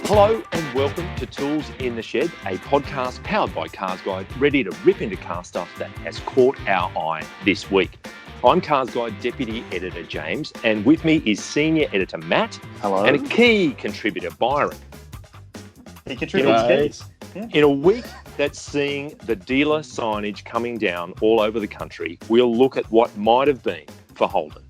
Hello and welcome to Tools in the Shed, a podcast powered by CarsGuide, ready to rip into car stuff that has caught our eye this week. I'm CarsGuide Deputy Editor James, and with me is Senior Editor Matt. Hello. And a key contributor, Byron. He contributes keys. Yeah. In a week that's seeing the dealer signage coming down all over the country, we'll look at what might have been for Holden.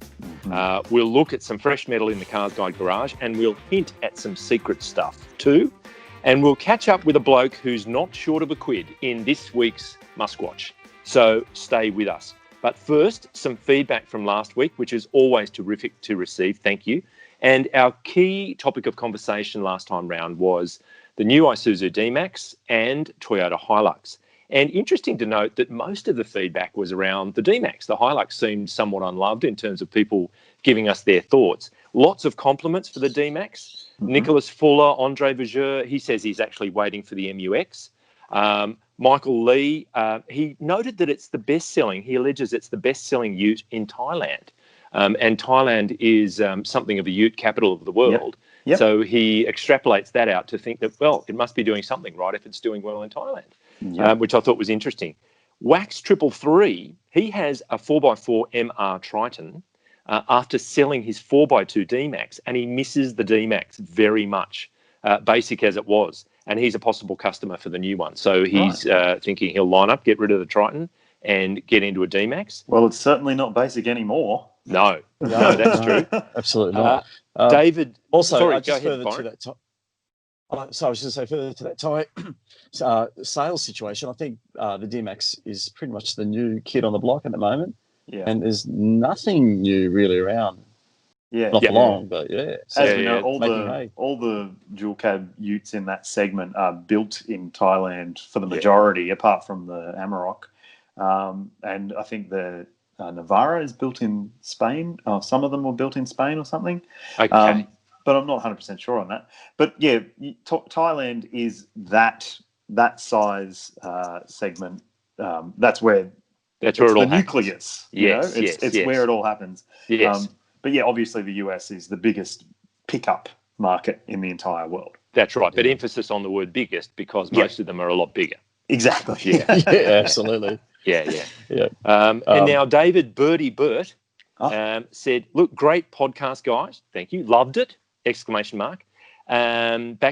We'll look at some fresh metal in the CarsGuide garage, and we'll hint at some secret stuff too. And we'll catch up with a bloke who's not short of a quid in this week's MuskWatch. So stay with us. But first, some feedback from last week, which is always terrific to receive. Thank you. And our key topic of conversation last time round was the new Isuzu D-Max and Toyota Hilux. And interesting to note that most of the feedback was around the D-Max. The Hilux seemed somewhat unloved in terms of people giving us their thoughts. Lots of compliments for the D-Max. Nicholas Fuller, Andre Vajeur, he says he's actually waiting for the MUX. Michael Lee, he noted that it's the best-selling, he alleges it's the best-selling ute in Thailand. And Thailand is something of a ute capital of the world. Yep. So he extrapolates that out to think that, well, it must be doing something right if it's doing well in Thailand, which I thought was interesting. Wax 333, he has a 4x4 MR Triton after selling his 4x2 D-Max, and he misses the D-Max very much, basic as it was. And he's a possible customer for the new one. So he's thinking he'll line up, get rid of the Triton and get into a D-Max. Well, it's certainly not basic anymore. No, that's true. Absolutely not. David, also, sorry, just go ahead, further to that so I was going to say further to that sales situation, I think the D-Max is pretty much the new kid on the block at the moment. Yeah. And there's nothing new really around. Yeah. Not for long, but yeah. So, as we know, all the dual cab utes in that segment are built in Thailand for the majority, apart from the Amarok. And I think the Navara is built in Spain. Some of them were built in Spain or something. Okay. But I'm not 100% sure on that. But yeah, Thailand is that size segment. That's where it all the nucleus. Yes, it's where it all happens. Yes. But yeah, obviously the US is the biggest pickup market in the entire world. That's right. But emphasis on the word biggest because most of them are a lot bigger. Exactly. Yeah, absolutely. Yeah. And now David Birdie Burt said, look, great podcast, guys. Thank you. Loved it. ! Back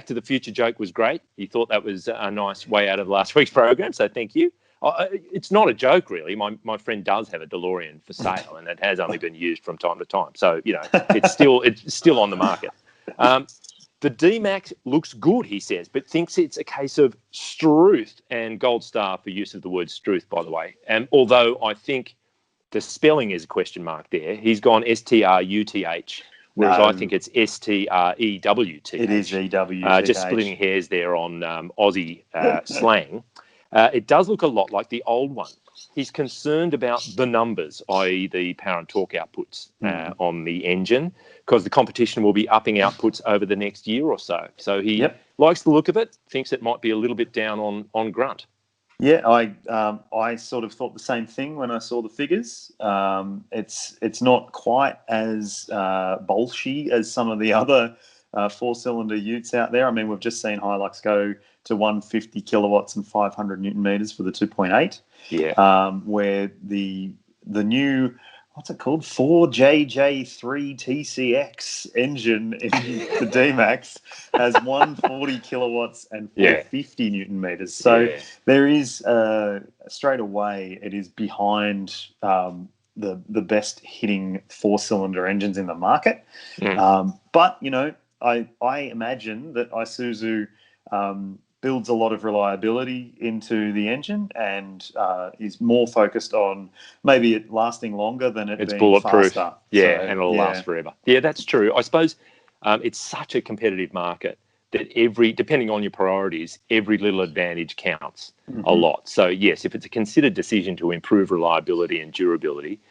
to the Future joke was great. He thought that was a nice way out of last week's program. So thank you. It's not a joke, really. My friend does have a DeLorean for sale, and it has only been used from time to time. So, it's still on the market. The D-Max looks good, he says, but thinks it's a case of struth, and gold star for use of the word struth, by the way. Although I think the spelling is a question mark there. He's gone S-T-R-U-T-H, whereas I think it's S-T-R-E-W-T-H. It is E-W-T-H. Just splitting hairs there on Aussie slang. It does look a lot like the old one. He's concerned about the numbers, i.e. the power and torque outputs on the engine, because the competition will be upping outputs over the next year or so. So he likes the look of it, thinks it might be a little bit down on grunt. Yeah, I sort of thought the same thing when I saw the figures. It's not quite as bolshy as some of the other four-cylinder utes out there. I mean, we've just seen Hilux go to 150 kilowatts and 500 newton meters for the 2.8. Yeah. Where the new, what's it called, 4JJ3 TCX engine in the D-Max has 140 kilowatts and 450 newton meters. So there is straight away it is behind the best hitting four-cylinder engines in the market. But I imagine that Isuzu builds a lot of reliability into the engine and is more focused on maybe it lasting longer than it being bulletproof. Faster. Yeah, and it'll last forever. Yeah, that's true. I suppose it's such a competitive market that depending on your priorities, every little advantage counts a lot. So yes, if it's a considered decision to improve reliability and durability,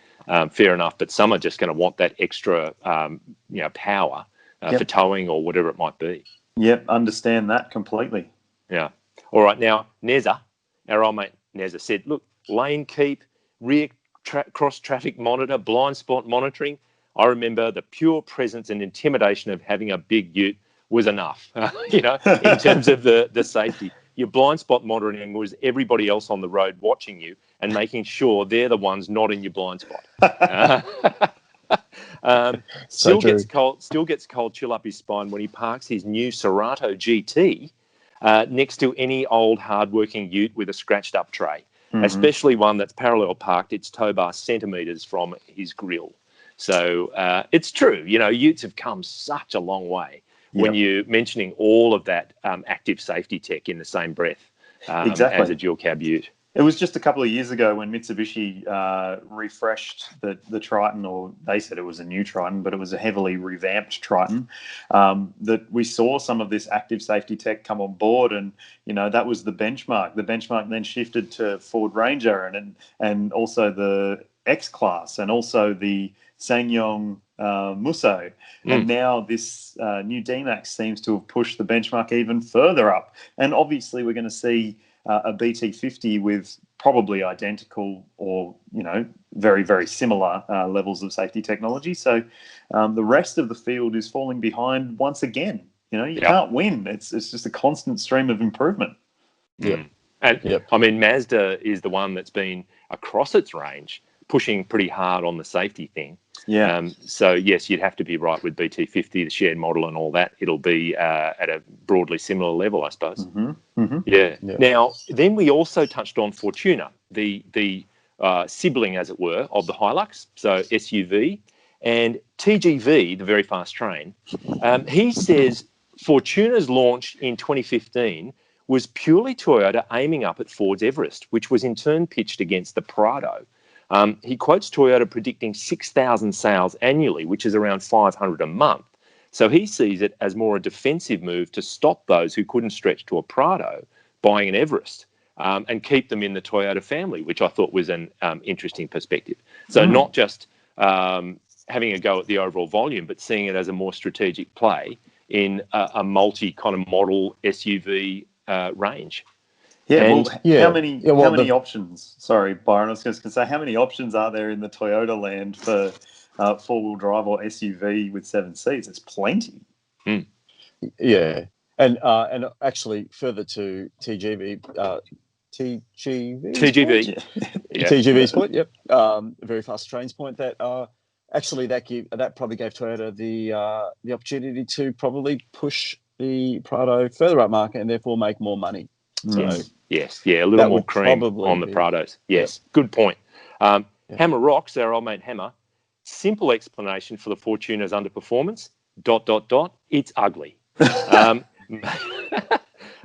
fair enough. But some are just going to want that extra, power for towing or whatever it might be. Yep, understand that completely. Yeah. All right. Now, Neza, our old mate Neza said, look, lane keep, rear cross traffic monitor, blind spot monitoring. I remember the pure presence and intimidation of having a big ute was enough, in terms of the safety. Your blind spot monitoring was everybody else on the road watching you and making sure they're the ones not in your blind spot. Still gets cold chill up his spine when he parks his new Cerato GT next to any old hard-working ute with a scratched-up tray, especially one that's parallel parked its tow bar centimetres from his grill. So it's true, utes have come such a long way when you're mentioning all of that active safety tech in the same breath as a dual cab ute. It was just a couple of years ago when Mitsubishi refreshed the Triton, or they said it was a new Triton, but it was a heavily revamped Triton, that we saw some of this active safety tech come on board, and that was the benchmark. The benchmark then shifted to Ford Ranger and also the X-Class and also the SsangYong Musso. And now this new D-Max seems to have pushed the benchmark even further up. And obviously we're going to see a BT50 with probably identical or, very, very similar levels of safety technology. So the rest of the field is falling behind once again. You can't win. It's just a constant stream of improvement. And I mean, Mazda is the one that's been across its range pushing pretty hard on the safety thing. So yes, you'd have to be right with BT50, the shared model and all that. It'll be at a broadly similar level, I suppose. Now, then we also touched on Fortuna, the sibling, as it were, of the Hilux, so SUV, and TGV, the very fast train. He says Fortuna's launch in 2015 was purely Toyota aiming up at Ford's Everest, which was in turn pitched against the Prado. He quotes Toyota predicting 6,000 sales annually, which is around 500 a month. So he sees it as more a defensive move to stop those who couldn't stretch to a Prado buying an Everest and keep them in the Toyota family, which I thought was an interesting perspective. So not just having a go at the overall volume, but seeing it as a more strategic play in a multi kind of model SUV range. How many options? Sorry, Byron, I was just going to say, how many options are there in the Toyota land for four-wheel drive or SUV with 7 seats? It's plenty. Yeah, and actually further to TGV's point. Yep, very fast trains point. That actually that probably gave Toyota the opportunity to probably push the Prado further up market and therefore make more money. So, yes, a little more cream on the Prados. Yes, good point. Hammer Rocks, our old mate Hammer, simple explanation for the Fortuna's underperformance, ... it's ugly.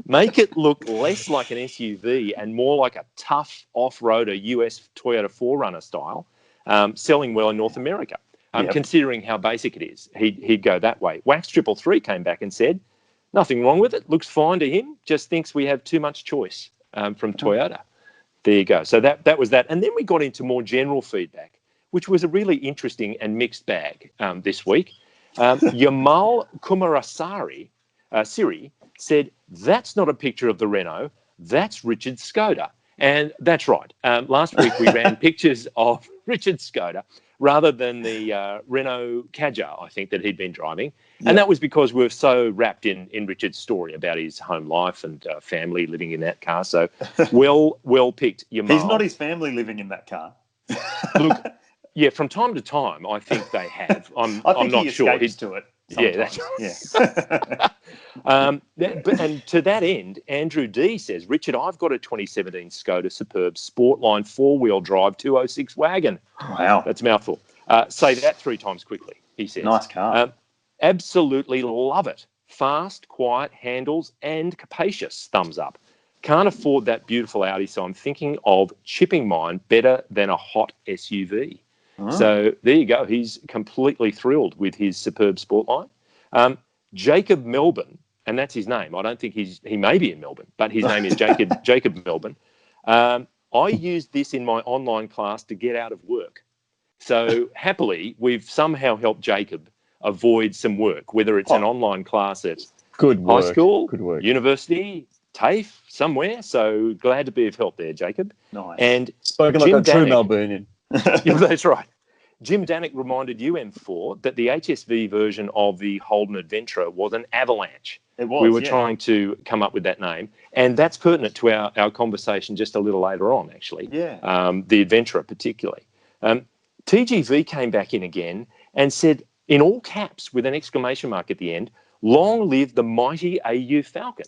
Make it look less like an SUV and more like a tough off-roader US Toyota 4Runner style, selling well in North America. Considering how basic it is, he'd go that way. Wax 333 came back and said, nothing wrong with it. Looks fine to him. Just thinks we have too much choice from Toyota. There you go. So that was that. And then we got into more general feedback, which was a really interesting and mixed bag this week. Yamal Kumarasari Siri said, that's not a picture of the Renault. That's Richard Skoda. And that's right. Last week we ran pictures of Richard Skoda rather than the Renault Kadjar, I think, that he'd been driving. And that was because we were so wrapped in Richard's story about his home life and family living in that car. So well picked, Yamal. He's not his family living in that car. Look, from time to time, I think they have. I'm not sure. He's to it. Sometimes. And to that end, Andrew D says, Richard, I've got a 2017 Skoda Superb Sportline 4-wheel drive 206 wagon. Wow. That's a mouthful. Say that 3 times quickly, he says. Nice car. Absolutely love it. Fast, quiet, handles, and capacious. Thumbs up. Can't afford that beautiful Audi, so I'm thinking of chipping mine better than a hot SUV. So there you go. He's completely thrilled with his Superb Sportline. Jacob Melbourne, and that's his name. I don't think he may be in Melbourne, but his name is Jacob Melbourne. I used this in my online class to get out of work. So happily, we've somehow helped Jacob avoid some work, whether it's an online class at high school, university, TAFE, somewhere. So glad to be of help there, Jacob. Nice. And spoken like a true Melbourneian. That's right. Jim Danick reminded UM4 that the HSV version of the Holden Adventurer was an avalanche. It was. We were trying to come up with that name, and that's pertinent to our conversation just a little later on, actually. Yeah. The Adventurer particularly. TGV came back in again and said, in all caps with an exclamation mark at the end, "Long live the mighty AU Falcon."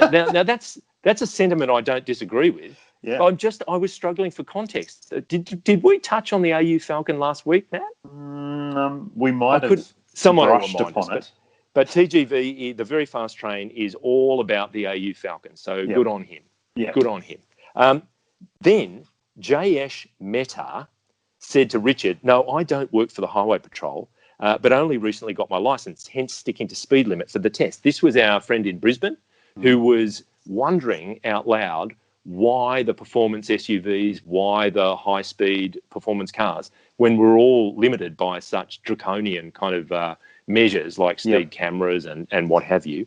now that's a sentiment I don't disagree with. Yeah. I was struggling for context. Did we touch on the AU Falcon last week, Matt? We might have someone brushed remind upon us, it. But TGV, the very fast train, is all about the AU Falcon. So good on him. Yeah. Good on him. Then Jayesh Mehta said to Richard, "No, I don't work for the Highway Patrol, but only recently got my license, hence sticking to speed limit for the test." This was our friend in Brisbane who was wondering out loud why the performance SUVs, why the high-speed performance cars, when we're all limited by such draconian kind of measures like speed cameras and what have you.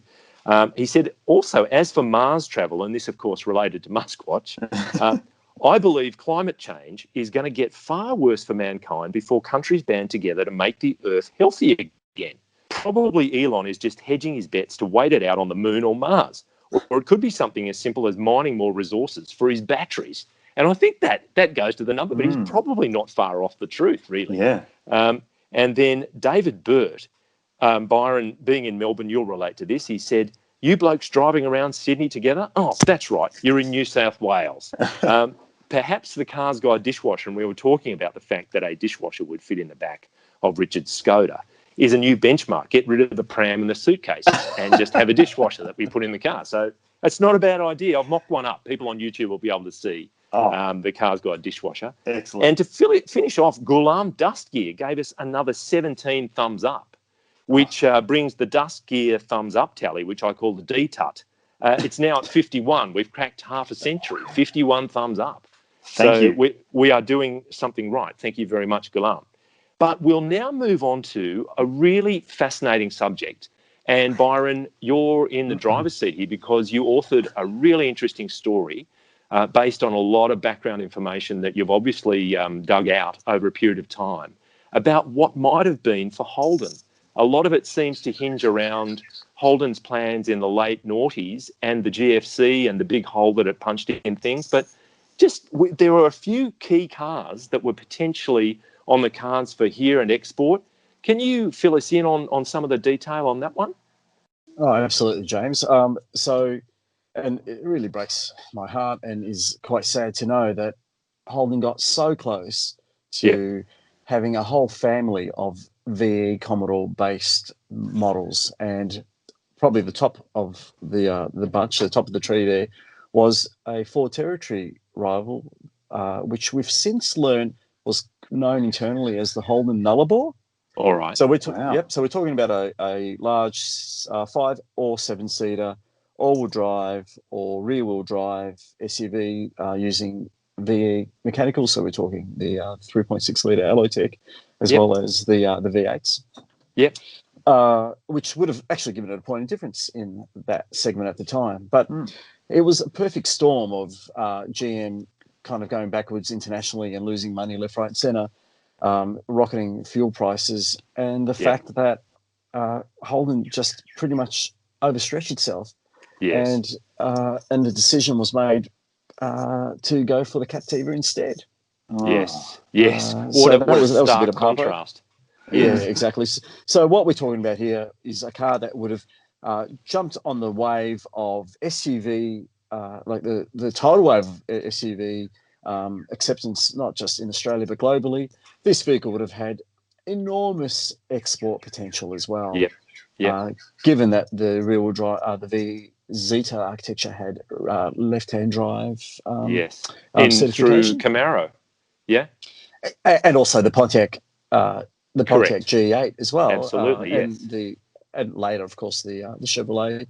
He said, also, as for Mars travel, and this, of course, related to MuskWatch, I believe climate change is going to get far worse for mankind before countries band together to make the Earth healthy again. Probably Elon is just hedging his bets to wait it out on the moon or Mars. Or it could be something as simple as mining more resources for his batteries. And I think that goes to the number, but he's probably not far off the truth, really. Yeah. And then David Burt, Byron, being in Melbourne, you'll relate to this. He said, "You blokes driving around Sydney together? Oh, that's right. You're in New South Wales." Perhaps the CarsGuide dishwasher, and we were talking about the fact that a dishwasher would fit in the back of Richard's Skoda, is a new benchmark. Get rid of the pram and the suitcase and just have a dishwasher that we put in the car. So it's not a bad idea. I've mocked one up. People on YouTube will be able to see the CarsGuide dishwasher. Excellent. And to finish off, Ghulam Dust Gear gave us another 17 thumbs up, which brings the Dust Gear thumbs up tally, which I call the D-Tut. It's now at 51. We've cracked half a century, 51 thumbs up. Thank you. We are doing something right. Thank you very much, Ghulam. But we'll now move on to a really fascinating subject. And Byron, you're in the driver's seat here because you authored a really interesting story based on a lot of background information that you've obviously dug out over a period of time about what might have been for Holden. A lot of it seems to hinge around Holden's plans in the late noughties and the GFC and the big hole that it punched in things. But there were a few key cars that were potentially on the cards for here and export. Can you fill us in on some of the detail on that one? Oh, absolutely, James. And it really breaks my heart and is quite sad to know that Holden got so close to having a whole family of VE Commodore-based models, and probably the top of the bunch, the top of the tree there, was a Ford Territory rival, which we've since learned was known internally as the Holden Nullarbor. All right. So we're talking about a large 5 or 7-seater all-wheel drive or rear-wheel drive SUV using VE mechanical. So we're talking the 3.6 litre Alloytech as well as the V8s. Yep. Which would have actually given it a point of difference in that segment at the time. But it was a perfect storm of GM kind of going backwards internationally and losing money left, right, and centre, rocketing fuel prices, and the fact that Holden just pretty much overstretched itself. Yes. And the decision was made to go for the Captiva instead. Yes. So that was a bit of contrast. Yeah, exactly. So what we're talking about here is a car that would have jumped on the wave of SUV, like the tidal wave of SUV acceptance, not just in Australia but globally. This vehicle would have had enormous export potential as well. Given that the rear-wheel drive, the V Zeta architecture had left-hand drive. Through Camaro. Yeah, and also the Pontiac. The Pontiac G8 as well. Absolutely, and later, of course, the Chevrolet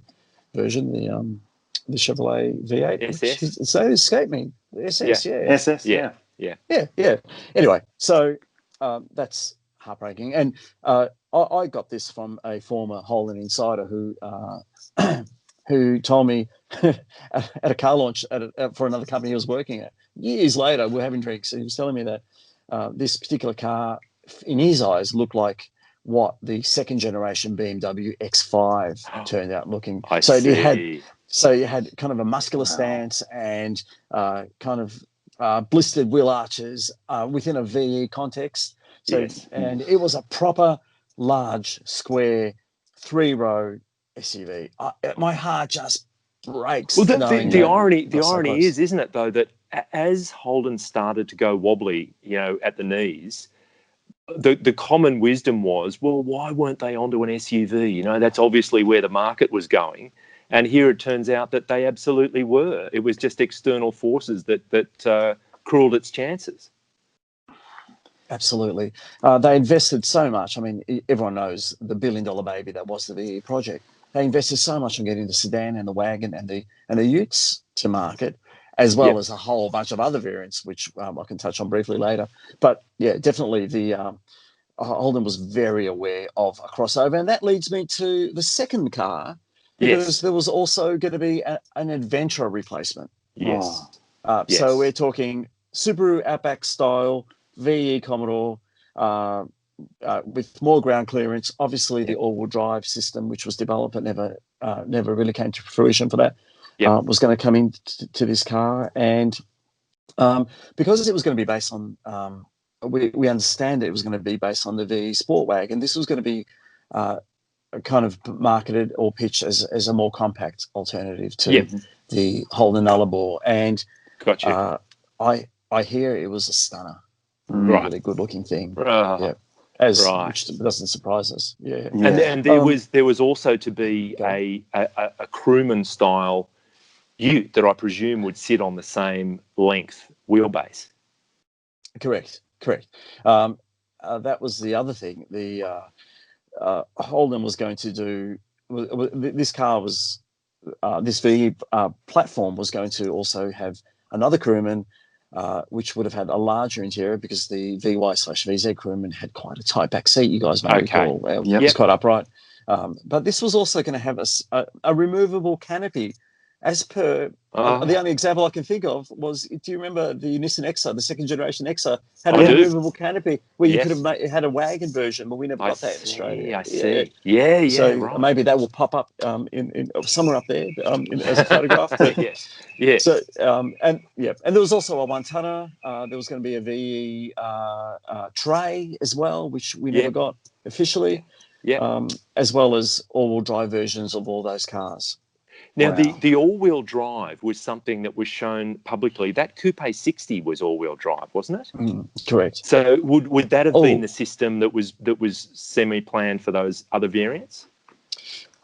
version, the Chevrolet V8. SS. So escaped me. The SS, SS, yeah. Anyway, so that's heartbreaking. And I got this from a former Holden insider who told me at a car launch for another company he was working at. Years later, we're having drinks, and he was telling me that this particular car in his eyes, looked like what the second generation BMW X5 turned out looking. I see. You had kind of a muscular stance and kind of blistered wheel arches within a VE context. So, and it was a proper large square 3-row SUV. My heart just breaks. Well, the irony is, isn't it, though, that as Holden started to go wobbly, at the knees, the common wisdom was, well, why weren't they onto an SUV? That's obviously where the market was going. And here it turns out that they absolutely were. It was just external forces that cruelled its chances. Absolutely. They invested so much. I mean, everyone knows the billion-dollar baby that was the VE project. They invested so much in getting the sedan and the wagon and the utes to market, as well as a whole bunch of other variants, which I can touch on briefly later. But yeah, definitely the Holden was very aware of a crossover, and that leads me to the second car, because there was also going to be an adventure replacement. Yes. So we're talking Subaru Outback style VE Commodore with more ground clearance. Obviously, the all-wheel drive system, which was developed but never really came to fruition for that, was going to come into this car. And because it was going to be based on, we understand it was going to be based on the VE Sport Wagon, this was going to be kind of marketed or pitched as a more compact alternative to the Holden Nullarbor. And I hear it was a stunner. Really good looking thing. Which doesn't surprise us. And there was also to be a crewman style ute that I presume would sit on the same length wheelbase. Correct. That was the other thing. The Holden was going to do this car was this VE platform was going to also have another crewman, which would have had a larger interior, because the VY/VZ crewman had quite a tight back seat. You guys may recall. It was quite upright. But this was also going to have a removable canopy. As per the only example I can think of was, do you remember the Nissan Exa, the second generation Exa, had a removable canopy where you could have had a wagon version, but we never got that in Australia. I see. Yeah. So maybe that will pop up in somewhere up there as a photograph. Yes. So and there was also a 1-tonner. There was going to be a VE tray as well, which we never got officially. As well as all-wheel drive versions of all those cars. Now, the all-wheel drive was something that was shown publicly. That Coupe 60 was all-wheel drive, wasn't it? Correct. So would that have been the system that was semi-planned for those other variants?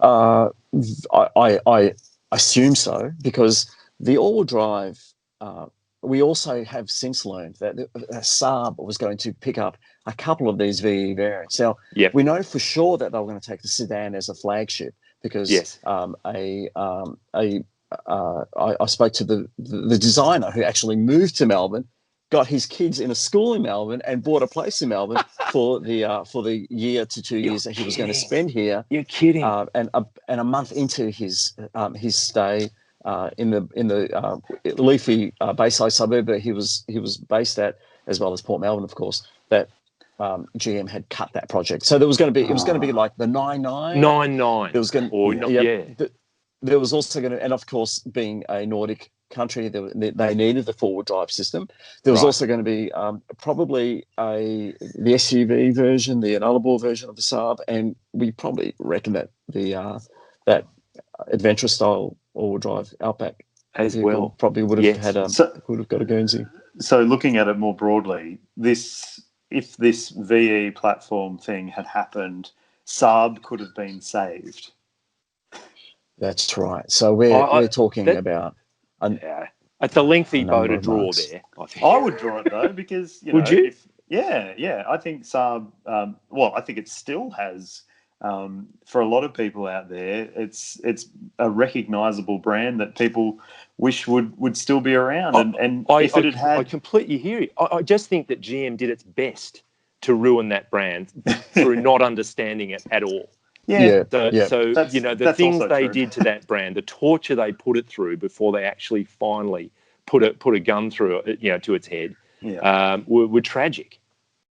I assume so, because the all-wheel drive, we also have since learned that Saab was going to pick up a couple of these VE variants. Now, we know for sure that they were going to take the sedan as a flagship, because I spoke to the designer who actually moved to Melbourne, got his kids in a school in Melbourne, and bought a place in Melbourne for the year to 2 years that he was going to spend here. You're kidding. And a month into his stay in the leafy Bayside suburb that he was based at, as well as Port Melbourne, of course, that GM had cut that project. So there was going to be, it was going to be like the 9-9. 9-9. There was going there was also going to, and of course, being a Nordic country, they needed the four-wheel drive system. There was also going to be probably the SUV version, the Nullarbor version of the Saab, and we probably reckon that that adventure style all-wheel drive Outback as well probably would have had would have got a Guernsey. So looking at it more broadly, if this VE platform thing had happened, Saab could have been saved. That's right. So we're talking about it's a lengthy bow to draw there. I would draw it though, because would you? I think Saab. I think it still has. For a lot of people out there, it's a recognisable brand that people wish would still be around. I completely hear you. I just think that GM did its best to ruin that brand through not understanding it at all. So the things they did to that brand, the torture they put it through before they actually finally put a gun through it, to its head, were tragic.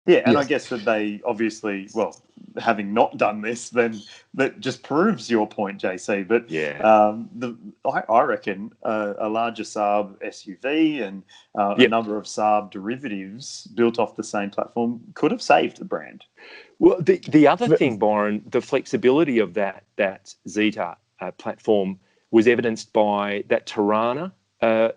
Yeah, and I guess that they obviously, well, having not done this, then that just proves your point, JC. But I reckon a larger Saab SUV and a number of Saab derivatives built off the same platform could have saved the brand. Well, the other thing, Byron, the flexibility of that Zeta platform was evidenced by that Tirana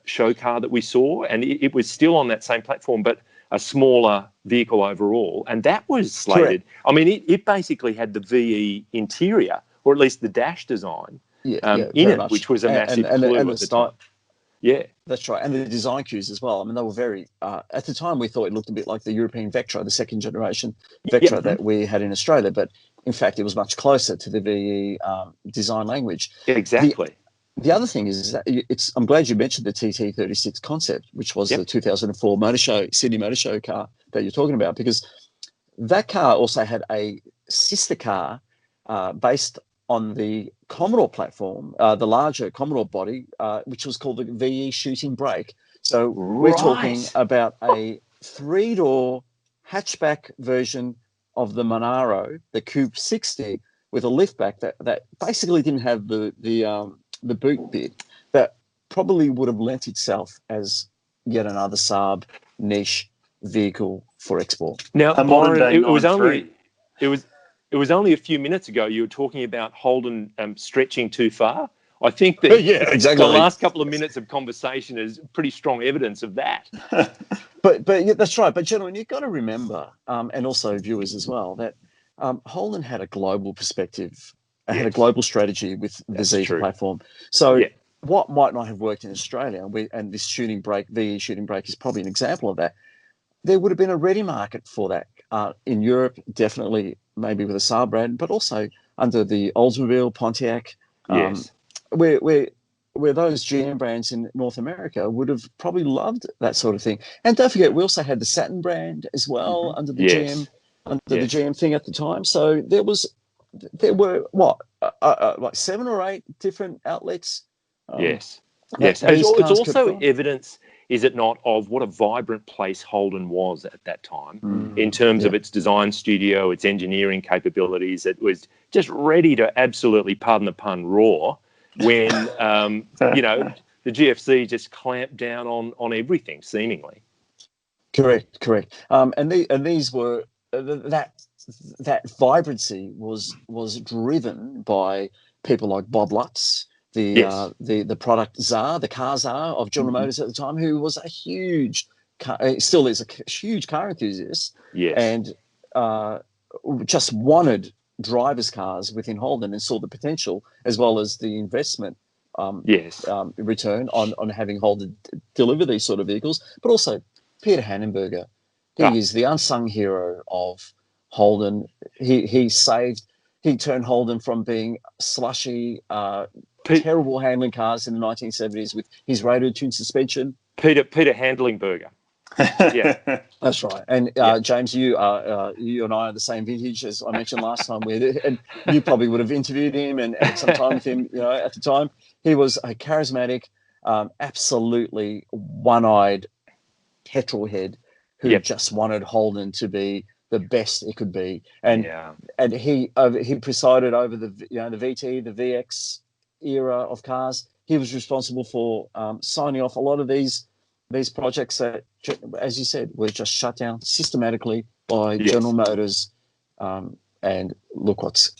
show car that we saw, and it was still on that same platform, but a smaller vehicle overall, and that was slated. Correct. I mean, it basically had the VE interior, or at least the dash design, in it, much. Which was a massive clue at the time. Yeah, that's right, and the design cues as well. I mean, they were very. At the time, we thought it looked a bit like the European Vectra, the second generation Vectra that we had in Australia, but in fact, it was much closer to the VE design language. Yeah, exactly. The other thing is that I'm glad you mentioned the TT36 concept, which was the 2004 Sydney Motor Show car that you're talking about, because that car also had a sister car based on the Commodore platform, the larger Commodore body, which was called the VE Shooting Brake. So we're talking about a 3-door hatchback version of the Monaro, the Coupe 60, with a liftback that basically didn't have the boot bit, that probably would have lent itself as yet another Saab niche vehicle for export. Now, Byron, it was only a few minutes ago you were talking about Holden stretching too far. I think that the last couple of minutes of conversation is pretty strong evidence of that. But that's right. But gentlemen, you've got to remember, and also viewers as well, that Holden had a global perspective. Had a global strategy with the Zeta platform. So what might not have worked in Australia, and this VE shooting brake is probably an example of that, there would have been a ready market for that in Europe, definitely maybe with a Saab brand, but also under the Oldsmobile, Pontiac, where those GM brands in North America would have probably loved that sort of thing. And don't forget, we also had the Saturn brand as well under the GM thing at the time. So there were like 7 or 8 different outlets. Yes. It's also evidence, is it not, of what a vibrant place Holden was at that time in terms of its design studio, its engineering capabilities. It was just ready to absolutely, pardon the pun, roar when the GFC just clamped down on everything seemingly. Correct. And these were that vibrancy was driven by people like Bob Lutz, the product czar, the car czar of General Motors at the time, who was a huge, still is a huge car enthusiast, and just wanted drivers' cars within Holden and saw the potential as well as the investment return on having Holden deliver these sort of vehicles, but also Peter Hannenberger. He is the unsung hero of Holden. He turned Holden from being slushy, terrible handling cars in the 1970s with his radio tuned suspension. Peter Handlingberger. Yeah, that's right. And James, you and I are the same vintage, as I mentioned last time. And you probably would have interviewed him and had some time with him. At the time, he was a charismatic, absolutely one-eyed petrol head who just wanted Holden to be the best it could be, and he presided over the VT, the VX era of cars. He was responsible for signing off a lot of these projects that, as you said, were just shut down systematically by General Motors. And look what's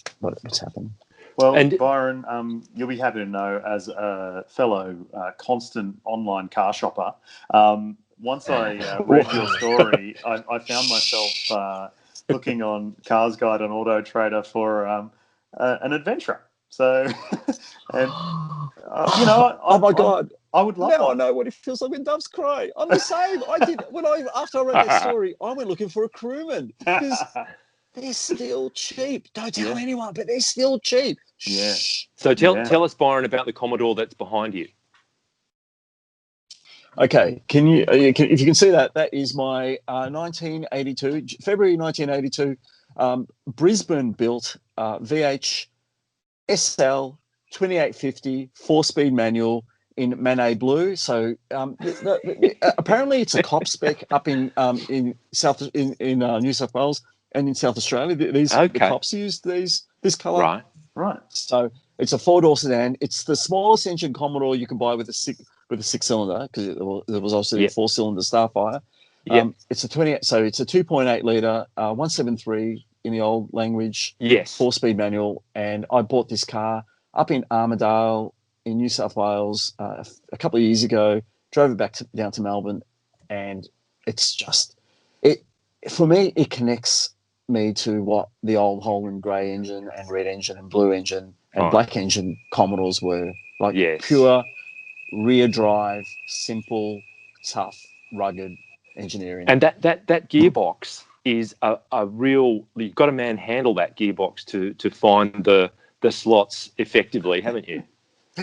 happened. Well, and Byron, you'll be happy to know, as a fellow constant online car shopper, once I read your story, I found myself looking on CarsGuide and Auto Trader for an adventurer. So, and oh my God, I would love. Now I know what it feels like when doves cry. I'm the same. After I read that story, I went looking for a crewman because they're still cheap. Don't tell anyone, but they're still cheap. Yeah. So tell us, Byron, about the Commodore that's behind you. Okay, if you can see that is my 1982, February 1982, Brisbane-built VH SL 2850 4-speed manual in Manet blue. So apparently it's a cop spec up in New South Wales and in South Australia. The cops use this colour. Right. So it's a 4-door sedan. It's the smallest engine Commodore you can buy with a six-cylinder, because there was obviously a 4-cylinder Starfire. It's a 28. So it's a 2.8 litre 173 in the old language. Yes. 4-speed manual. And I bought this car up in Armidale in New South Wales a couple of years ago. Drove it down to Melbourne, and it's just for me. It connects me to what the old Holden grey engine and red engine and blue engine and black engine Commodores were, like pure rear drive, simple, tough, rugged engineering. And that gearbox is a real. You've got to manhandle that gearbox to find the slots effectively, haven't you?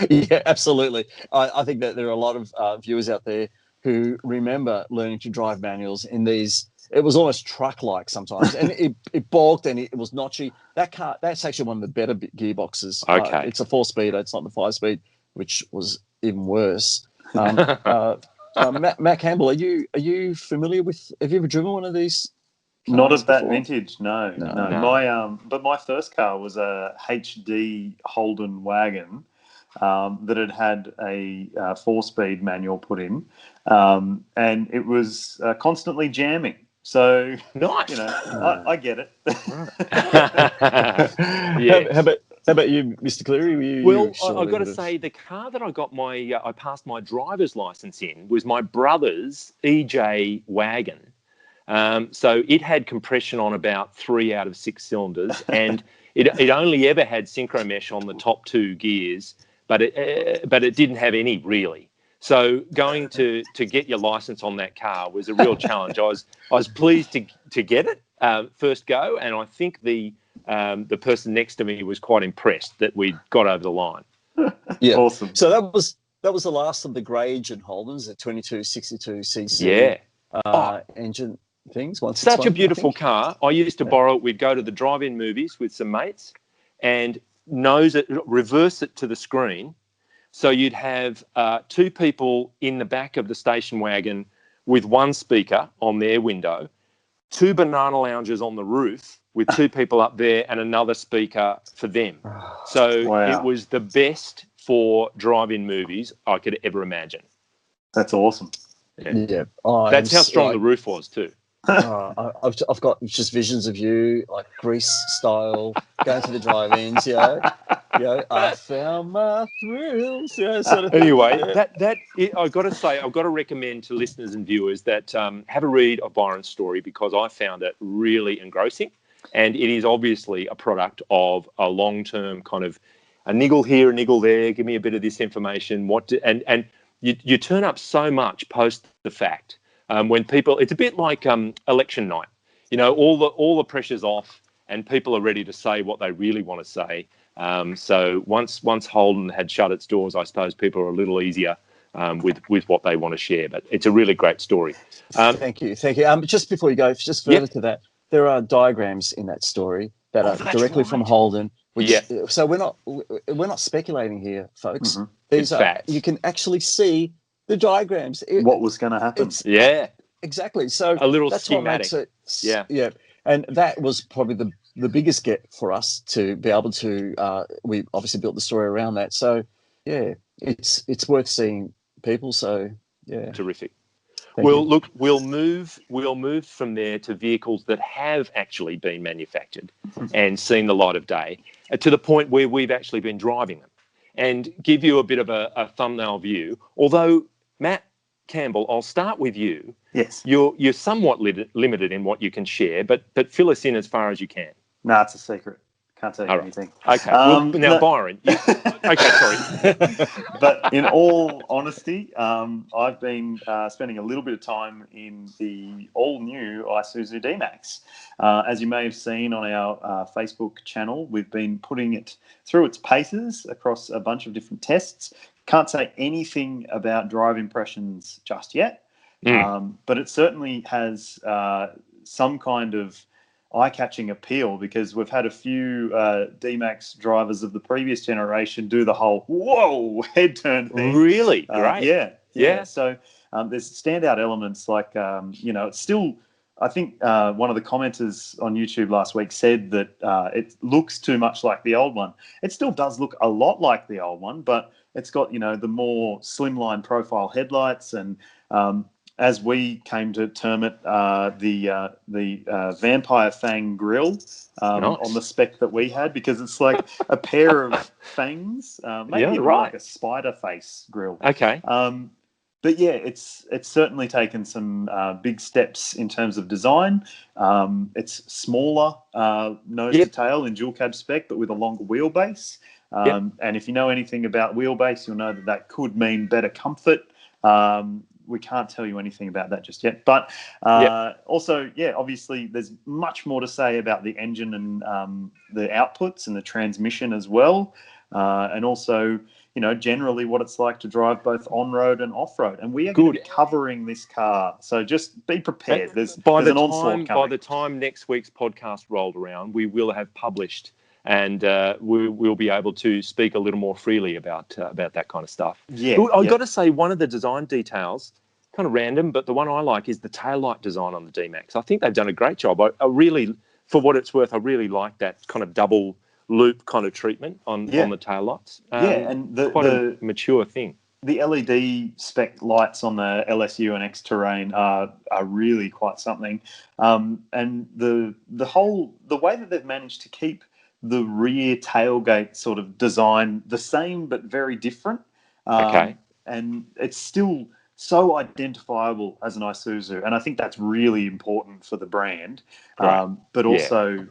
Yeah, absolutely. I think that there are a lot of viewers out there who remember learning to drive manuals in these. It was almost truck-like sometimes, and it balked and it was notchy. That car, that's actually one of the better gearboxes. Okay. It's a 4-speeder. It's not the 5-speed, which was even worse. Matt Campbell, are you familiar with? Have you ever driven one of these? Not of that before? Vintage, no. But my first car was a HD Holden wagon that had a 4-speed manual put in, and it was constantly jamming. So nice. I get it. How about you, Mr. Cleary? I've got to say, the car that I got I passed my driver's license in was my brother's EJ wagon. So it had compression on about 3 out of 6 cylinders, and it only ever had synchro mesh on the top 2 gears, but it didn't have any really. So going to get your license on that car was a real challenge. I was pleased to get it first go, and I think the person next to me was quite impressed that we got over the line. Yeah, awesome. So that was the last of the grey engine Holdens, the 2262cc engine things. Such a beautiful car. I used to borrow it. We'd go to the drive-in movies with some mates and reverse it to the screen. So you'd have 2 people in the back of the station wagon with 1 speaker on their window, 2 banana lounges on the roof with 2 people up there and another speaker for them. So It was the best for drive-in movies I could ever imagine. That's awesome. Yeah. That's how strong the roof was too. I've got just visions of you, like Grease style, going to the drive-ins. I found my thrills. Sort of anyway, I've got to recommend to listeners and viewers that have a read of Byron's story, because I found it really engrossing, and it is obviously a product of a long-term kind of a niggle here, a niggle there. Give me a bit of this information. And you turn up so much post the fact. When people, it's a bit like election night, all the pressure's off and people are ready to say what they really want to say. So once Holden had shut its doors, I suppose people are a little easier with what they want to share. But it's a really great story. Thank you. Just before you go, just further to that, there are diagrams in that story that are directly from Holden. So we're not speculating here, folks. Mm-hmm. These you can actually see the diagrams. What was going to happen? Exactly. So a little that's schematic. What makes it, and that was probably the biggest get for us to be able to. We obviously built the story around that. So it's worth seeing, people. So terrific. Look, we'll move from there to vehicles that have actually been manufactured and seen the light of day, to the point where we've actually been driving them, and give you a bit of a thumbnail view. Although, Matt Campbell, I'll start with you. Yes. You're somewhat limited in what you can share, but fill us in as far as you can. No, it's a secret. Can't tell you anything. Okay. Byron. Okay, sorry. But in all honesty, I've been spending a little bit of time in the all-new Isuzu D-Max. As you may have seen on our Facebook channel, we've been putting it through its paces across a bunch of different tests. Can't say anything about drive impressions just yet, but it certainly has some kind of eye-catching appeal, because we've had a few D-Max drivers of the previous generation do the whole whoa head turn thing. Really? Great. Yeah. So there's standout elements like, it's still, I think one of the commenters on YouTube last week said that it looks too much like the old one. It still does look a lot like the old one, but it's got, the more slimline profile headlights, and as we came to term it, the Vampire Fang grill on the spec that we had, because it's like a pair of fangs, maybe even like a spider face grill. Okay. But yeah, it's certainly taken some big steps in terms of design. It's smaller nose to tail in dual cab spec, but with a longer wheelbase. And if you know anything about wheelbase, you'll know that could mean better comfort. We can't tell you anything about that just yet. But also, obviously there's much more to say about the engine and the outputs and the transmission as well. And also, generally what it's like to drive both on-road and off-road. And we are going to be covering this car. So just be prepared. There's an onslaught coming. By the time next week's podcast rolled around, we will have published, and we'll be able to speak a little more freely about that kind of stuff. I've got to say, one of the design details, kind of random, but the one I like is the taillight design on the D-Max. I think they've done a great job. I really, for what it's worth, I really like that kind of double loop kind of treatment on the taillights. And quite a mature thing. The LED spec lights on the LSU and X Terrain are really quite something. And the way that they've managed to keep the rear tailgate sort of design the same but very different. And it's still so identifiable as an Isuzu, and I think that's really important for the brand. But also,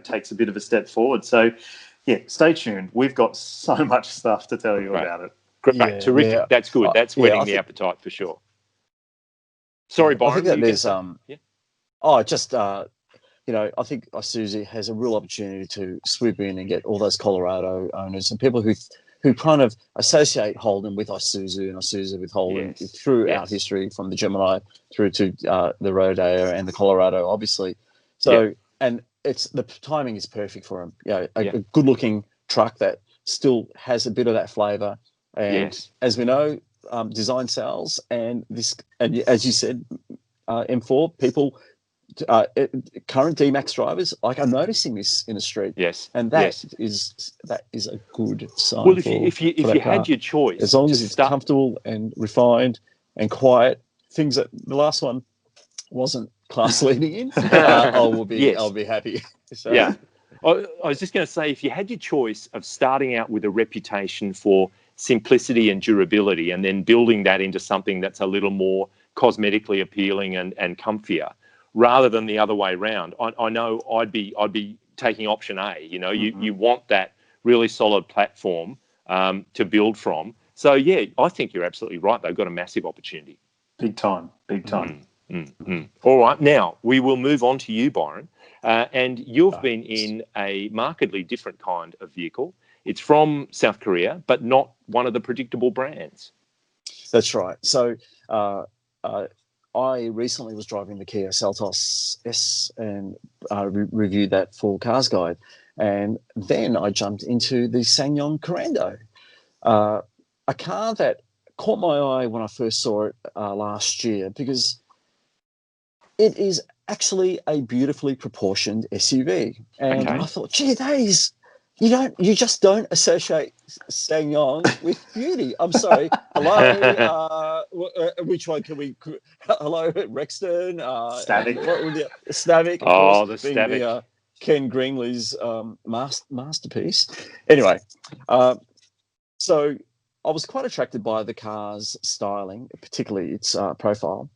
takes a bit of a step forward. So, stay tuned. We've got so much stuff to tell you about it. Great, terrific. Yeah. That's good. That's whetting the appetite for sure. Sorry, Byron. I think that there's I think Isuzu has a real opportunity to swoop in and get all those Colorado owners and people who kind of associate Holden with Isuzu and Isuzu with Holden throughout history, from the Gemini through to the Rodeo and the Colorado, obviously. So, and the timing is perfect for him. A good-looking truck that still has a bit of that flavour. And as we know, design sells, and as you said, M4 people. Current D-Max drivers are noticing this in the street. And that is a good sign. Well, if you had your choice, as long as it's comfortable and refined and quiet, things that the last one wasn't class leading in, I'll be happy. So. Yeah, I was just going to say, if you had your choice of starting out with a reputation for simplicity and durability, and then building that into something that's a little more cosmetically appealing and comfier, rather than the other way around, I know I'd be taking option A. You want that really solid platform to build from. So I think you're absolutely right. They've got a massive opportunity. Big time. All right, now we will move on to you, Byron. And you've been in a markedly different kind of vehicle. It's from South Korea, but not one of the predictable brands. That's right. So I recently was driving the Kia Seltos S and reviewed that for CarsGuide. And then I jumped into the SsangYong Korando, a car that caught my eye when I first saw it last year, because it is actually a beautifully proportioned SUV. And I thought, gee, you just don't associate SsangYong with beauty. I'm sorry. Hello, which one can we? Hello, Rexton. Stavic. Stavic. Oh, the Stavic. Ken Greenley's masterpiece. Anyway, so I was quite attracted by the car's styling, particularly its profile.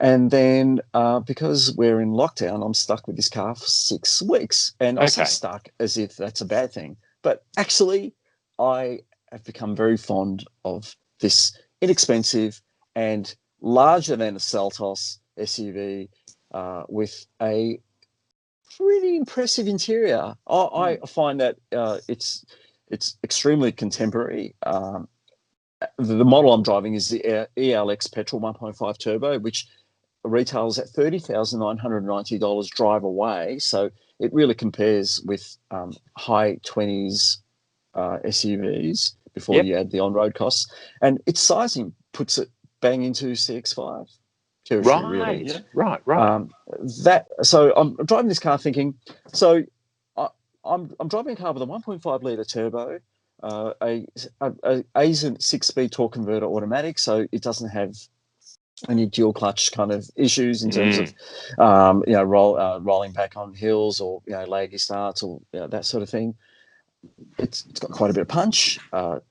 And then because we're in lockdown, I'm stuck with this car for 6 weeks. And I say stuck as if that's a bad thing. But actually, I have become very fond of this inexpensive and larger than a Seltos SUV with a pretty impressive interior. I find that it's extremely contemporary. The model I'm driving is the ELX petrol 1.5 turbo, which retails at $30,990 drive away. So it really compares with high 20s SUVs before you add the on-road costs. And its sizing puts it bang into CX-5 territory, really. Right. So I'm driving this car thinking, I'm driving a car with a 1.5 litre turbo, a Aisin 6-speed torque converter automatic, so it doesn't have any dual clutch kind of issues in terms of rolling back on hills or laggy starts or that sort of thing. It's got quite a bit of punch.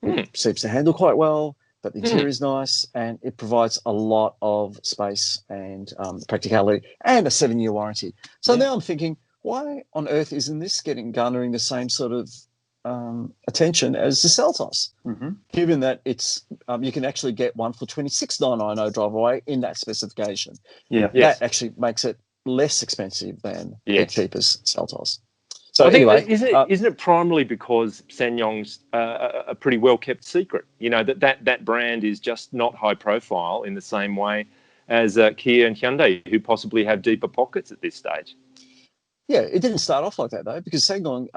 It seems to handle quite well, but the interior is nice, and it provides a lot of space and practicality and a 7-year warranty. So now I'm thinking, why on earth isn't this garnering the same sort of attention as the Seltos? Given that it's you can actually get one for $26,990 drive away in that specification. That actually makes it less expensive than the cheapest Seltos. So I think anyway, isn't it primarily because SsangYong's a pretty well kept secret? That brand is just not high profile in the same way as Kia and Hyundai, who possibly have deeper pockets at this stage. Yeah, it didn't start off like that though, because SsangYong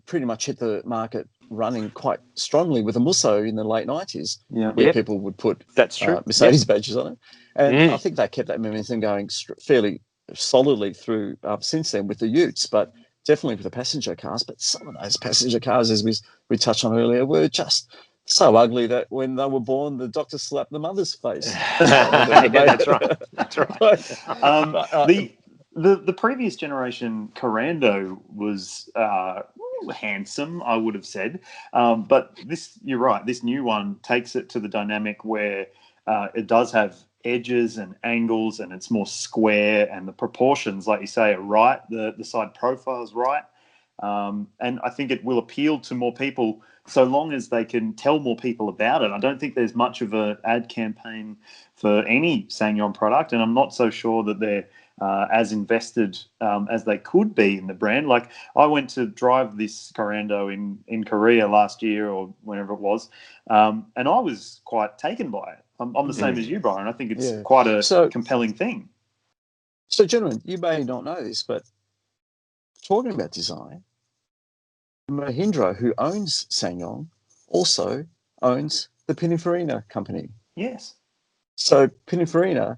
pretty much hit the market running quite strongly with a Musso in the late 90s, where people would put Mercedes badges on it. And I think they kept that momentum going fairly solidly through since then with the Utes, but definitely with the passenger cars. But some of those passenger cars, as we touched on earlier, were just so ugly that when they were born, the doctor slapped the mother's face. That's right. The previous generation Korando was handsome, I would have said. But you're right, this new one takes it to the dynamic where it does have edges and angles, and it's more square, and the proportions, like you say, are right. The side profile is right. And I think it will appeal to more people so long as they can tell more people about it. I don't think there's much of an ad campaign for any SsangYong product, and I'm not so sure that they're as invested as they could be in the brand. Like, I went to drive this Korando in Korea last year or whenever it was, and I was quite taken by it. I'm the same as you, Byron. I think it's quite a compelling thing. So, gentlemen, you may not know this, but talking about design, Mahindra, who owns SsangYong, also owns the Pininfarina company. Yes. So Pininfarina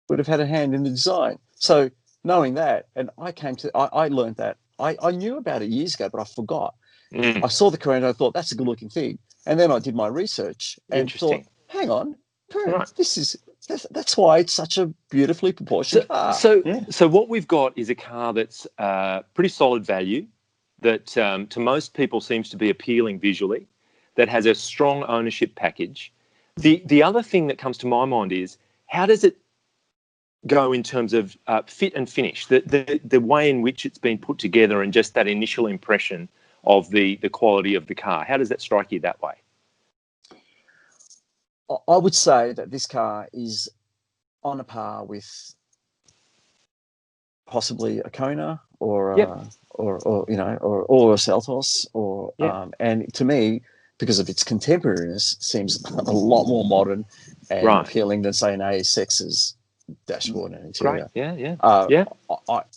would have had a hand in the design. So knowing that, and I learned that. I knew about it years ago, but I forgot. I saw the Korando, I thought, that's a good-looking thing. And then I did my research and thought, hang on, that's why it's such a beautifully proportioned car. So what we've got is a car that's pretty solid value, that to most people seems to be appealing visually, that has a strong ownership package. The other thing that comes to my mind is, how does it go in terms of fit and finish, the way in which it's been put together, and just that initial impression of the quality of the car? How does that strike you that way? I would say that this car is on a par with possibly a Kona or a Seltos, and to me, because of its contemporariness, seems a lot more modern and appealing than, say, an ASX's dashboard and interior. Great.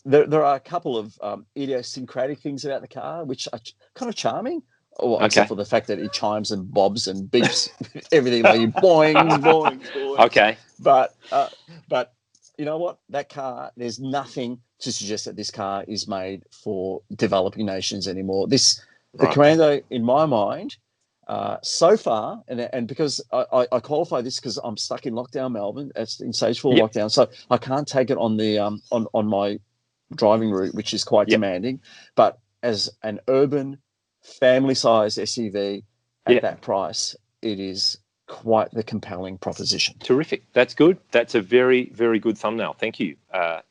There are a couple of idiosyncratic things about the car which are kind of charming. Except for the fact that it chimes and bobs and beeps everything like boing, boing, boing. Okay. But you know what? That car, there's nothing to suggest that this car is made for developing nations anymore. The Korando, in my mind, so far, and because I qualify this because I'm stuck in lockdown Melbourne, it's in stage 4 lockdown, so I can't take it on the on my driving route, which is quite demanding. But as an urban family-sized SUV at that price, it is quite the compelling proposition. Terrific. That's good. That's a very, very good thumbnail. Thank you.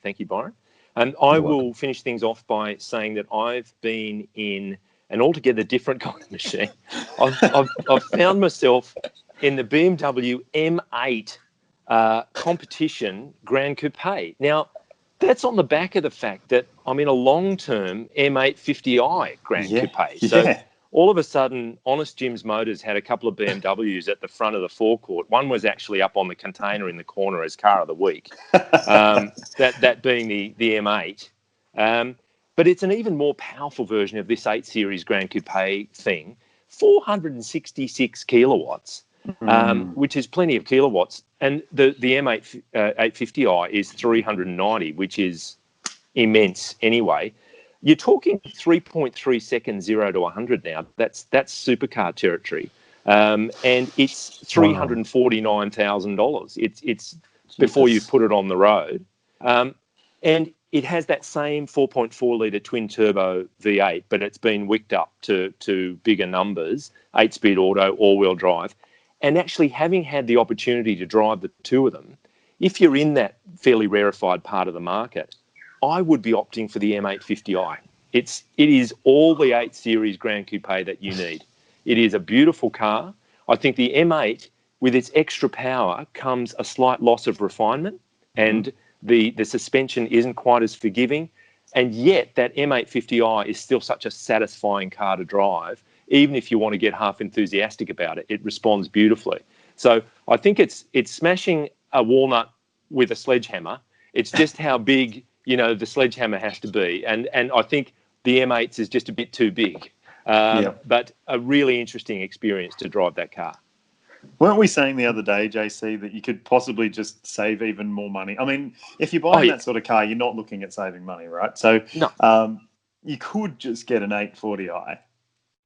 Thank you, Byron. And I will finish things off by saying that I've been in an altogether different kind of machine. I've found myself in the BMW M8 competition Grand Coupe. Now, that's on the back of the fact that I'm in a long-term M850i Grand Coupe. So all of a sudden, Honest Jim's Motors had a couple of BMWs at the front of the forecourt. One was actually up on the container in the corner as Car of the Week, that being the M8. But it's an even more powerful version of this 8 Series Grand Coupe thing, 466 kilowatts, which is plenty of kilowatts. And the M8 850i is 390, which is immense anyway. You're talking 3.3 seconds 0 to 100 now. That's supercar territory, and it's $349,000. It's before you've put it on the road, and it has that same 4.4 litre twin turbo V8, but it's been wicked up to bigger numbers, 8-speed auto, all-wheel drive, and actually having had the opportunity to drive the two of them, if you're in that fairly rarefied part of the market, I would be opting for the M850i. It is all the 8 Series Grand Coupe that you need. It is a beautiful car. I think the M8, with its extra power, comes a slight loss of refinement, and the suspension isn't quite as forgiving. And yet that M850i is still such a satisfying car to drive. Even if you want to get half enthusiastic about it, it responds beautifully. So I think it's smashing a walnut with a sledgehammer. It's just how big the sledgehammer has to be. And I think the M8s is just a bit too big. But a really interesting experience to drive that car. Weren't we saying the other day, JC, that you could possibly just save even more money? I mean, if you're buying that sort of car, you're not looking at saving money, right? So you could just get an 840i.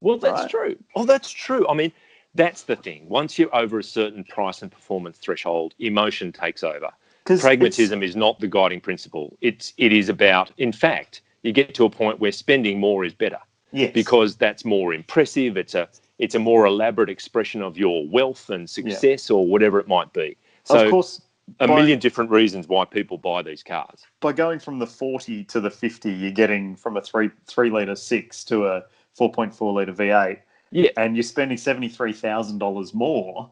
Well, that's true. Oh, that's true. I mean, that's the thing. Once you're over a certain price and performance threshold, emotion takes over. Pragmatism is not the guiding principle. It is about, in fact, you get to a point where spending more is better. Yes. Because that's more impressive. It's a more elaborate expression of your wealth and success or whatever it might be. So, of course, a million different reasons why people buy these cars. By going from the 40 to the 50, you're getting from a 3-litre 6 to a 4.4 litre V8. Yeah. And you're spending $73,000 more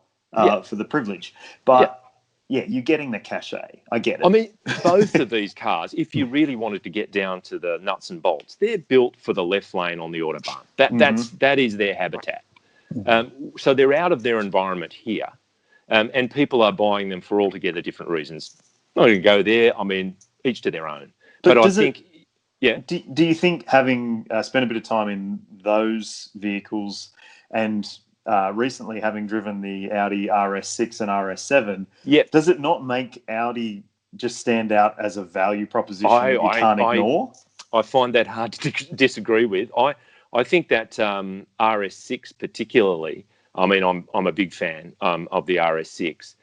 for the privilege. But you're getting the cachet. I get it. I mean, both of these cars, if you really wanted to get down to the nuts and bolts, they're built for the left lane on the Autobahn. That is their habitat. So they're out of their environment here, and people are buying them for altogether different reasons. I'm not going to go there. I mean, each to their own. But I think, Do you think having spent a bit of time in those vehicles and recently having driven the Audi RS6 and RS7, does it not make Audi just stand out as a value proposition you can't ignore? I find that hard to disagree with. I think that RS6 particularly, I mean, I'm a big fan of the RS6.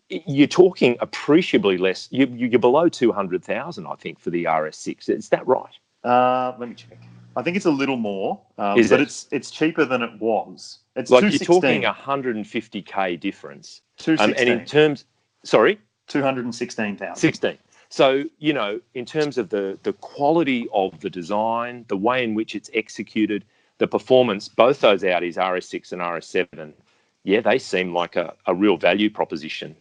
You're talking appreciably less. You're below 200,000, I think, for the RS6. Is that right? Let me check. I think it's a little more, but it's cheaper than it was. It's like you're talking 150k difference. 216. And in terms, sorry, 216,000. 16. So, in terms of the quality of the design, the way in which it's executed, the performance, both those Audis, RS6 and RS7, they seem like a real value proposition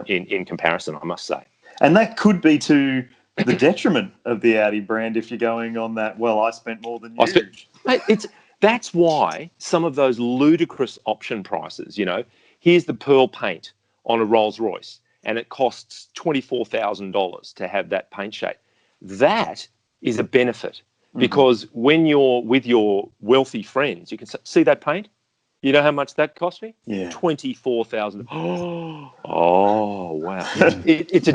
in comparison, I must say. And that could be to the detriment of the Audi brand if you're going on that, I spent more than you. That's why some of those ludicrous option prices, here's the pearl paint on a Rolls Royce, and it costs $24,000 to have that paint shade. That is a benefit because when you're with your wealthy friends, you can see that paint. You know how much that cost me? Yeah, $24,000. Oh wow! It's a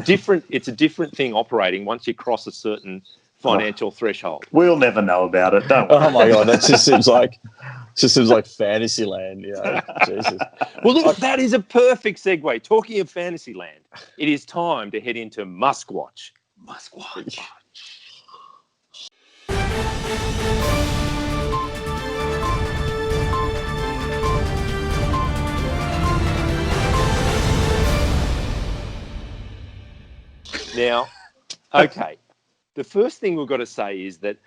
different thing operating once you cross a certain financial threshold. We'll never know about it, don't we? Oh my god, that just seems like fantasy land. Jesus. Well, look, that is a perfect segue. Talking of fantasy land, it is time to head into MuskWatch. MuskWatch. Now, okay, the first thing we've got to say is that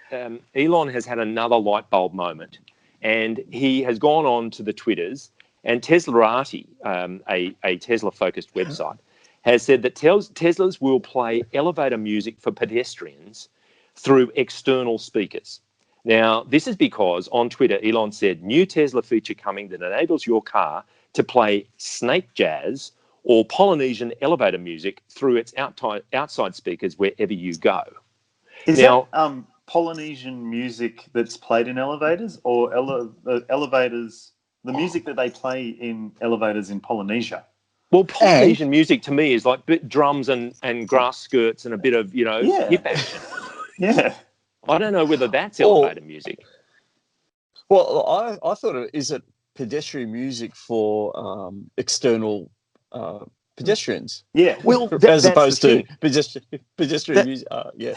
Elon has had another light bulb moment, and he has gone on to the Twitters, and Teslarati, a Tesla-focused website, has said that Teslas will play elevator music for pedestrians through external speakers. Now, this is because on Twitter, Elon said, new Tesla feature coming that enables your car to play snake jazz or Polynesian elevator music through its outside speakers wherever you go. Is that Polynesian music that's played in elevators, or elevators, the music that they play in elevators in Polynesia? Well, Polynesian music to me is like drums and grass skirts and a bit of, hip action. Yeah. I don't know whether that's elevator music. Well, I thought is it pedestrian music for external pedestrians? Yeah. Well, as opposed to pedestrian music. Yeah.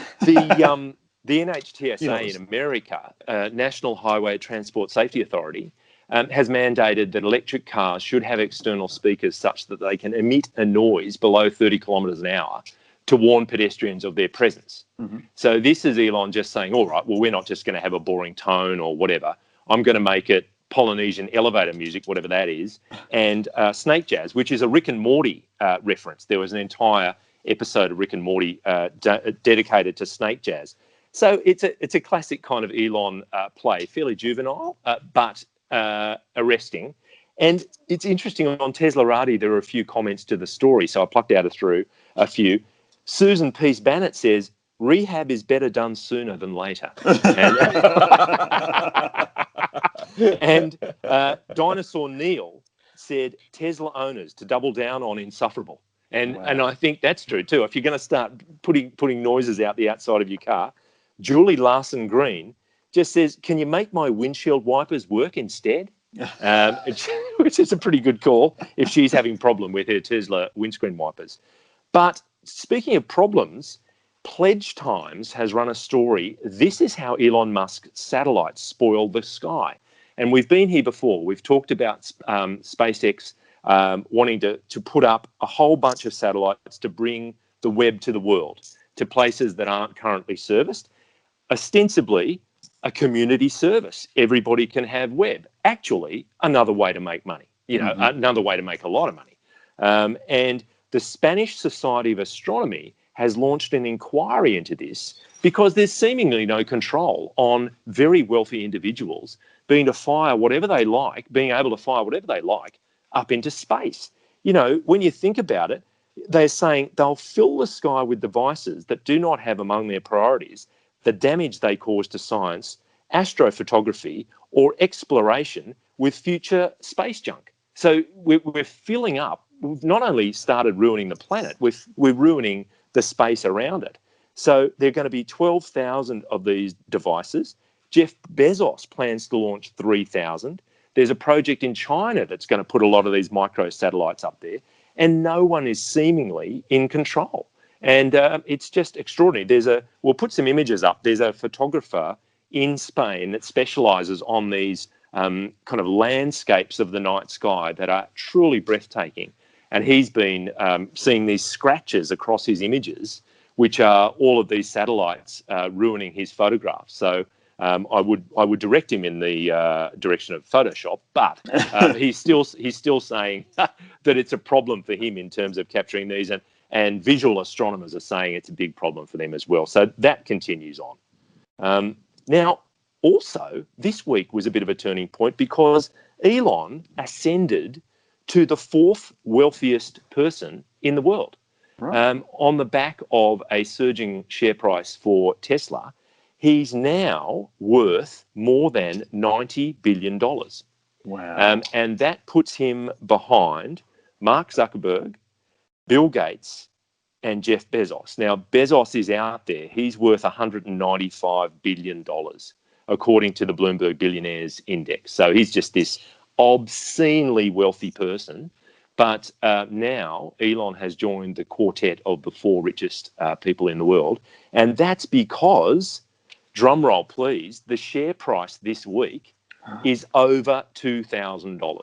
The NHTSA in America, National Highway Transport Safety Authority, has mandated that electric cars should have external speakers such that they can emit a noise below 30 kilometres an hour to warn pedestrians of their presence. Mm-hmm. So this is Elon just saying, all right, well, we're not just going to have a boring tone or whatever. I'm going to make it Polynesian elevator music, whatever that is, and snake jazz, which is a Rick and Morty reference. There was an entire episode of Rick and Morty dedicated to snake jazz. So it's a classic kind of Elon play, fairly juvenile, but arresting. And it's interesting, on Teslarati, there are a few comments to the story, so I plucked out a few. Susan Peace Bannett says, rehab is better done sooner than later. And Dinosaur Neil said, Tesla owners to double down on insufferable. And I think that's true too. If you're going to start putting noises out the outside of your car, Julie Larson Green just says, can you make my windshield wipers work instead? Which is a pretty good call if she's having problem with her Tesla windscreen wipers. But speaking of problems, Pledge Times has run a story. This is how Elon Musk's satellites spoil the sky. And we've been here before. We've talked about SpaceX wanting to put up a whole bunch of satellites to bring the web to the world, to places that aren't currently serviced. Ostensibly, a community service. Everybody can have web. Actually, another way to make money, another way to make a lot of money. And the Spanish Society of Astronomy has launched an inquiry into this because there's seemingly no control on very wealthy individuals being able to fire whatever they like up into space. When you think about it, they're saying they'll fill the sky with devices that do not have among their priorities the damage they cause to science, astrophotography, or exploration with future space junk. So we're filling up. We've not only started ruining the planet, we're ruining the space around it. So there are going to be 12,000 of these devices. Jeff Bezos plans to launch 3,000. There's a project in China that's going to put a lot of these micro satellites up there, and no one is seemingly in control. And it's just extraordinary. We'll put some images up. There's a photographer in Spain that specialises on these kind of landscapes of the night sky that are truly breathtaking. And he's been seeing these scratches across his images, which are all of these satellites ruining his photographs. So I would direct him in the direction of Photoshop, but he's still saying that it's a problem for him in terms of capturing these, and visual astronomers are saying it's a big problem for them as well. So that continues on. Now, also, this week was a bit of a turning point because Elon ascended to the fourth wealthiest person in the world. Right. On the back of a surging share price for Tesla, he's now worth more than $90 billion. Wow. And that puts him behind Mark Zuckerberg, Bill Gates, and Jeff Bezos. Now, Bezos is out there. He's worth $195 billion, according to the Bloomberg Billionaires Index. So he's just this obscenely wealthy person. But now Elon has joined the quartet of the four richest people in the world. And that's because, drum roll please, the share price this week is over $2,000.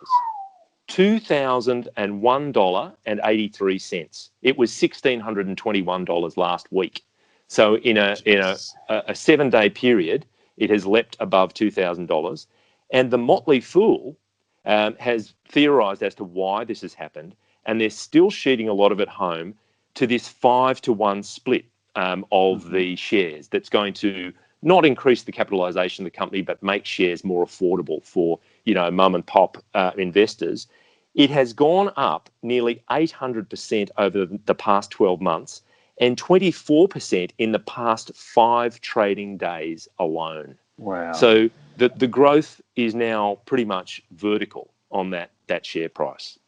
$2,001.83. It was $1,621 last week. So in a 7-day period, it has leapt above $2,000. And the Motley Fool has theorised as to why this has happened, and they're still sheeting a lot of it home to this 5-to-1 split of the shares that's going to not increase the capitalisation of the company, but make shares more affordable for, mum and pop investors. It has gone up nearly 800% over the past 12 months and 24% in the past 5 trading days alone. Wow. So the growth is now pretty much vertical on that share price.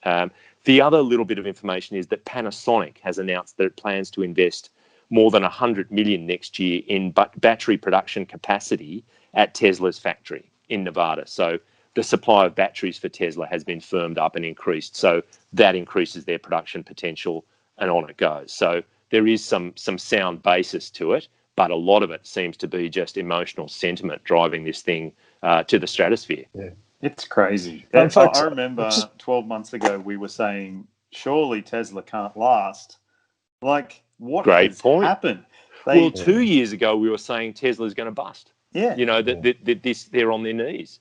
The other little bit of information is that Panasonic has announced that it plans to invest more than 100 million next year in battery production capacity at Tesla's factory in Nevada. So the supply of batteries for Tesla has been firmed up and increased. So that increases their production potential, and on it goes. So there is some sound basis to it, but a lot of it seems to be just emotional sentiment driving this thing to the stratosphere. Yeah, it's crazy. Folks, I remember 12 months ago we were saying, surely Tesla can't last. Like, what Great has point. happened? 2 years ago we were saying Tesla's going to bust. Yeah. They're on their knees.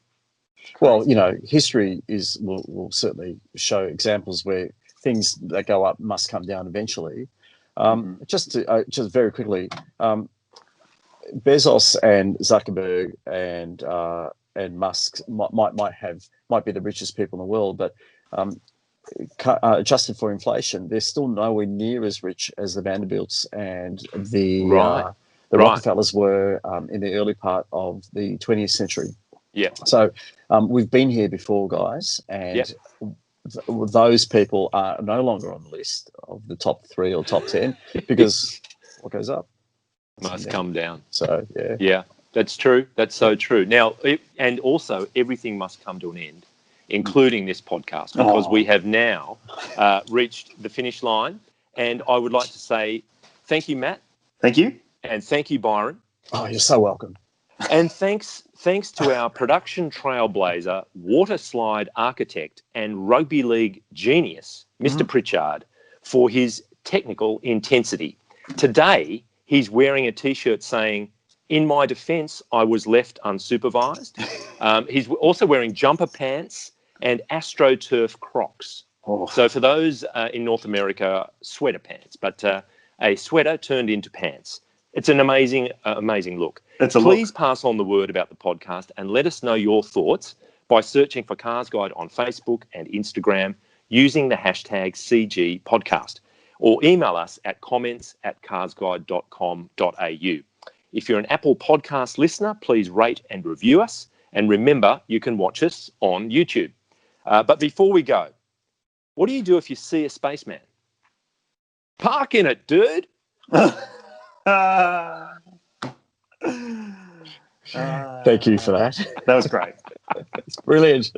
Well, history will certainly show examples where things that go up must come down eventually. Just very quickly, Bezos and Zuckerberg and Musk might be the richest people in the world, but adjusted for inflation, they're still nowhere near as rich as the Vanderbilts and the Rockefellers were in the early part of the 20th century. Yeah. So we've been here before, guys, and those people are no longer on the list of the top 3 or top 10 because what goes up must come down. So, yeah, that's true. That's so true. Now, and also everything must come to an end, including this podcast, because we have now reached the finish line. And I would like to say thank you, Matt. Thank you. And thank you, Byron. Oh, you're so welcome. And thanks to our production trailblazer, water slide architect, and rugby league genius, Mr. Pritchard, for his technical intensity. Today, he's wearing a T-shirt saying, "In my defence, I was left unsupervised." He's also wearing jumper pants and AstroTurf Crocs. So for those in North America, sweater pants, but a sweater turned into pants. It's an amazing look. Please pass on the word about the podcast and let us know your thoughts by searching for CarsGuide on Facebook and Instagram using the hashtag CGPodcast, or email us at comments@carsguide.com.au. If you're an Apple Podcast listener, please rate and review us. And remember, you can watch us on YouTube. But before we go, what do you do if you see a spaceman? Park in it, dude. Thank you for that. That was great. It's brilliant.